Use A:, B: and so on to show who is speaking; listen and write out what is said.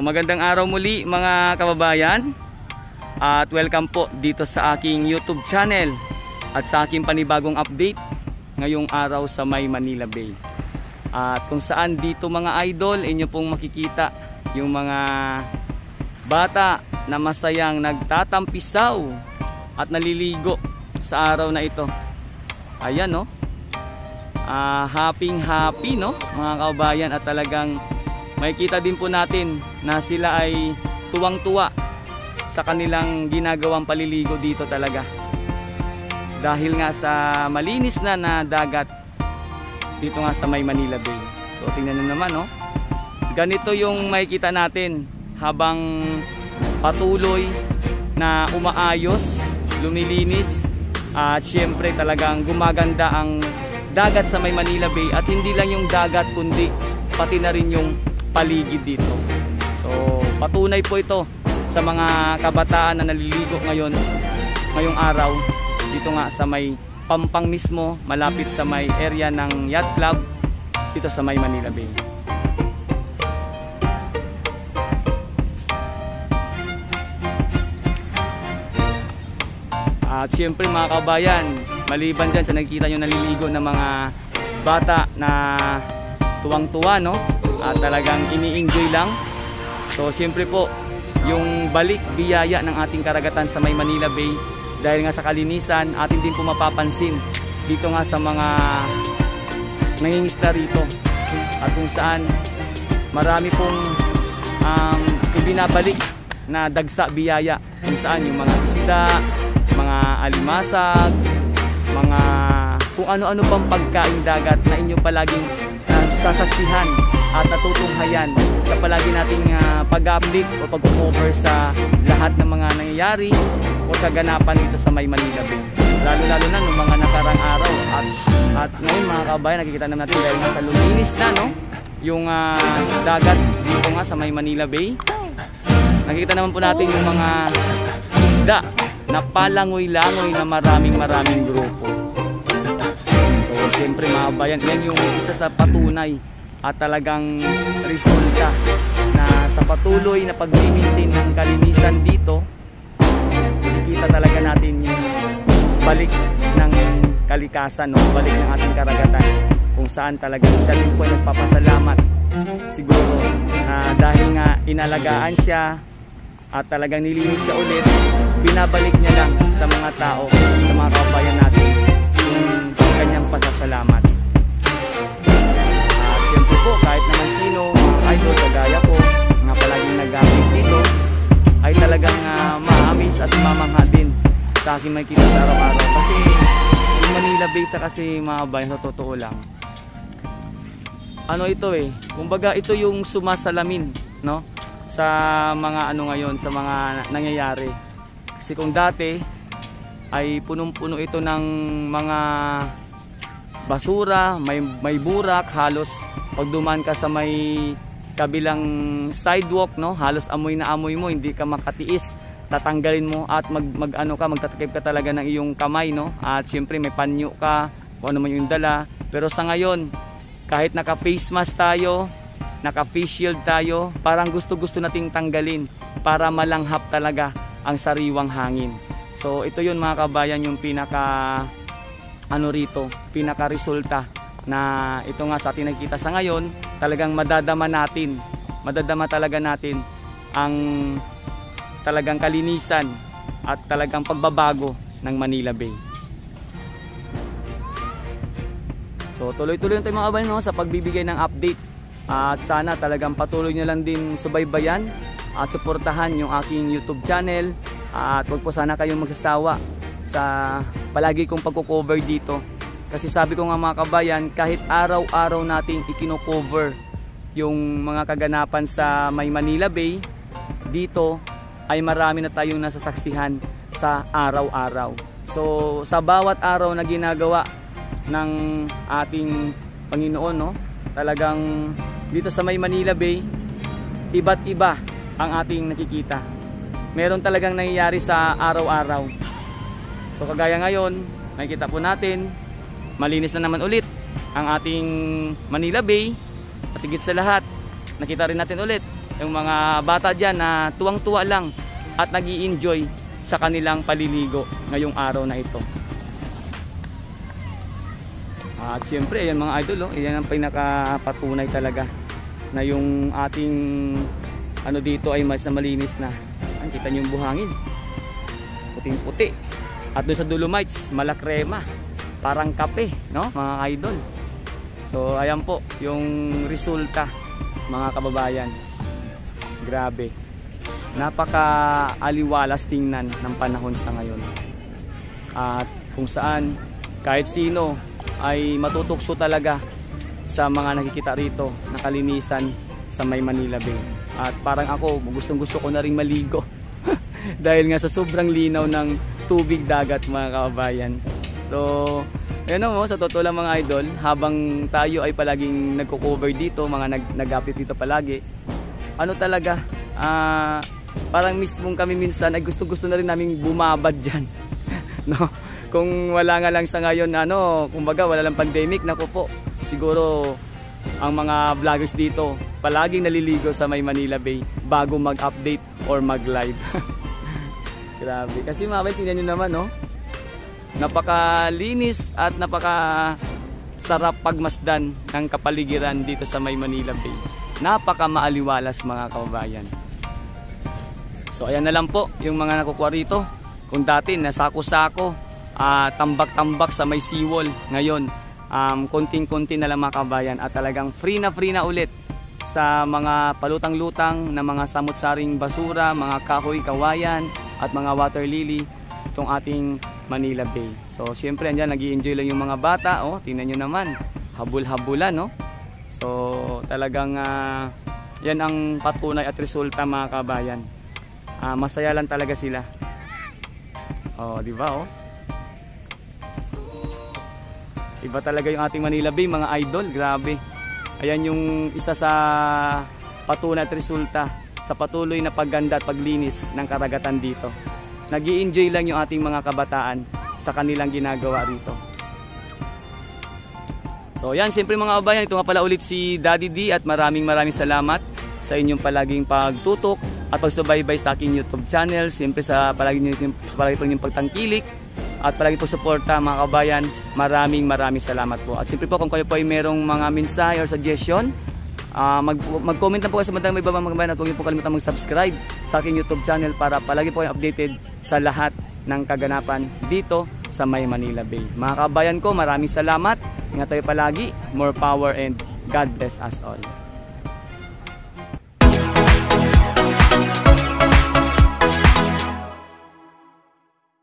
A: Magandang araw muli mga kababayan at welcome po dito sa aking YouTube channel at sa aking panibagong update ngayong araw sa May Manila Bay. At kung saan dito mga idol inyo pong makikita yung mga bata na masayang nagtatampisaw at naliligo sa araw na ito. Ayan no, happy no mga kababayan, at talagang makikita din po natin na sila ay tuwang-tuwa sa kanilang ginagawang paliligo dito talaga. Dahil nga sa malinis na dagat dito nga sa May Manila Bay. So tingnan nyo naman no. Ganito yung makikita natin habang patuloy na umaayos, lumilinis at syempre talagang gumaganda ang dagat sa May Manila Bay. At hindi lang yung dagat kundi pati na rin yung paligid dito. So patunay po ito sa mga kabataan na naliligo ngayong araw dito nga sa may Pampang mismo, malapit sa may area ng Yacht Club dito sa May Manila Bay. At syempre mga kabayan, maliban dyan sa nakikita nyo naliligo ng mga bata na tuwang-tuwa no, at talagang ini-enjoy lang. So siyempre po yung balik biyaya ng ating karagatan sa May Manila Bay, dahil nga sa kalinisan atin din po mapapansin dito nga sa mga nangingisda rito, at kung saan marami pong ibinabalik na dagsa biyaya, kung saan yung mga isda, mga alimasag, mga kung ano-ano pang pagkain dagat na inyo palaging sasaksihan at natutunghayan sa palagi nating pag-update o pag-cover sa lahat ng mga nangyayari o kaganapan dito sa May Manila Bay. Lalo-lalo na nung mga nakarang araw at ngayon mga kabayan, nakikita naman natin dahil nga sa luminis na no, yung dagat dito nga sa May Manila Bay. Nakikita naman po natin yung mga isda na palangoy-langoy na maraming grupo. So siyempre mga kabayan, yan yung isa sa patunay at talagang resulta na sa patuloy na pag-maintain ng kalinisan dito, nakikita talaga natin yung balik ng kalikasan, no? Balik ng ating karagatan, kung saan talagang siya din po nagpapasalamat siguro dahil nga inalagaan siya at talagang nilinis siya ulit, binabalik niya lang sa mga tao, sa mga kabayan natin yung kanyang pasasalamat. Siyempre po, kahit naman sino, mga idol, kagaya ko, mga palaging nag-gamit dito, ay talagang ma-amaze at mamangha din sa aking makikita sa araw-araw. Kasi yung Manila Bay sa kasi mga bayan, sa totoo lang, ano ito kumbaga ito yung sumasalamin no, sa mga ngayon, sa mga nangyayari. Kasi kung dati ay punong-puno ito ng mga basura, may burak, halos pag dumaan ka sa may kabilang sidewalk no, halos amoy na amoy mo, hindi ka makatiis, tatanggalin mo at magtatakip ka talaga ng iyong kamay no, at syempre may panyo ka kung ano man yung dala. Pero sa ngayon, kahit naka face mask tayo, naka face shield tayo, parang gusto nating tanggalin para malanghap talaga ang sariwang hangin. So ito yun mga kabayan, yung pinaka pinaka resulta na ito nga sa ating nakikita sa ngayon. Talagang madadama talaga natin ang talagang kalinisan at talagang pagbabago ng Manila Bay. So tuloy-tuloy tayo mga kabayan sa pagbibigay ng update, at sana talagang patuloy nyo lang din subaybayan at suportahan yung aking YouTube channel, at huwag po sana kayong magsasawa sa palagi kong pagko-cover dito, kasi sabi ko nga mga kabayan, kahit araw-araw nating ikino-cover yung mga kaganapan sa may Manila Bay, dito ay marami na tayong nasasaksihan sa araw-araw. So sa bawat araw na ginagawa ng ating Panginoon, talagang dito sa may Manila Bay, iba't iba ang ating nakikita. Meron talagang nangyayari sa araw-araw. So kagaya ngayon, nakikita po natin, malinis na naman ulit ang ating Manila Bay. At higit sa lahat, nakita rin natin ulit yung mga bata dyan na tuwang-tuwa lang at nag-i-enjoy sa kanilang paliligo ngayong araw na ito. At siyempre, ayan mga idol, ayan ang pinakapatunay talaga na yung ating dito ay mas na malinis na. Kita nyo yung buhangin, puting-puti. At doon sa Dolomites, malakrema, parang kape, mga idol. So ayan po yung resulta mga kababayan. Grabe, napaka-aliwalas tingnan ng panahon sa ngayon, at kung saan kahit sino ay matutukso talaga sa mga nakikita rito na kalinisan sa may Manila Bay. At parang ako, gustong-gusto ko na ring maligo dahil nga sa sobrang linaw ng tubig dagat mga kababayan. So ayun sa totoo lang mga idol, habang tayo ay palaging nagko-cover dito, mga nag-update dito palagi, talaga, parang mismong kami minsan ay gusto na rin naming bumabad dyan. Kung wala nga lang sa ngayon, kumbaga wala lang pandemic, naku po, siguro ang mga vloggers dito palaging naliligo sa may Manila Bay bago mag-update or mag-live. Grabe, kasi mga bay, tingnan nyo naman, napakalinis at napakasarap pagmasdan ng kapaligiran dito sa may Manila Bay. Napaka-maaliwalas mga kababayan. So ayan na lang po yung mga nakukuha rito. Kung dati nasako-sako, tambak-tambak sa may seawall, ngayon konting-konti na lang mga kabayan, at talagang free na ulit sa mga palutang-lutang na mga samut-saring basura, mga kahoy-kawayan at mga water lily itong ating Manila Bay. So syempre andyan nag-i-enjoy lang yung mga bata, tingnan nyo naman, habul-habulan, so talagang yan ang patunay at resulta mga kabayan. Masaya lang talaga sila. Di ba? Iba talaga yung ating Manila Bay mga idol, grabe. Ayan yung isa sa patunay at resulta sa patuloy na pagganda at paglinis ng karagatan dito. Nag-i-enjoy lang yung ating mga kabataan sa kanilang ginagawa rito. So yan, siyempre mga kabayan, ito nga pala ulit si Daddy D, at maraming salamat sa inyong palaging pagtutok at pagsubaybay sa aking YouTube channel. Siyempre sa palagi po inyong pagtangkilik at palagi po suporta mga kabayan. Maraming salamat po. At siyempre po kung kayo po ay merong mga mensahe or suggestion, mag-comment na po kayo sa bandang may babang mga kabayan, at huwag niyo po kalimutan mag-subscribe sa aking YouTube channel para palagi po kayo updated sa lahat ng kaganapan dito sa may Manila Bay. Mga kabayan ko, maraming salamat. Ingat tayo palagi. More power and God bless us all.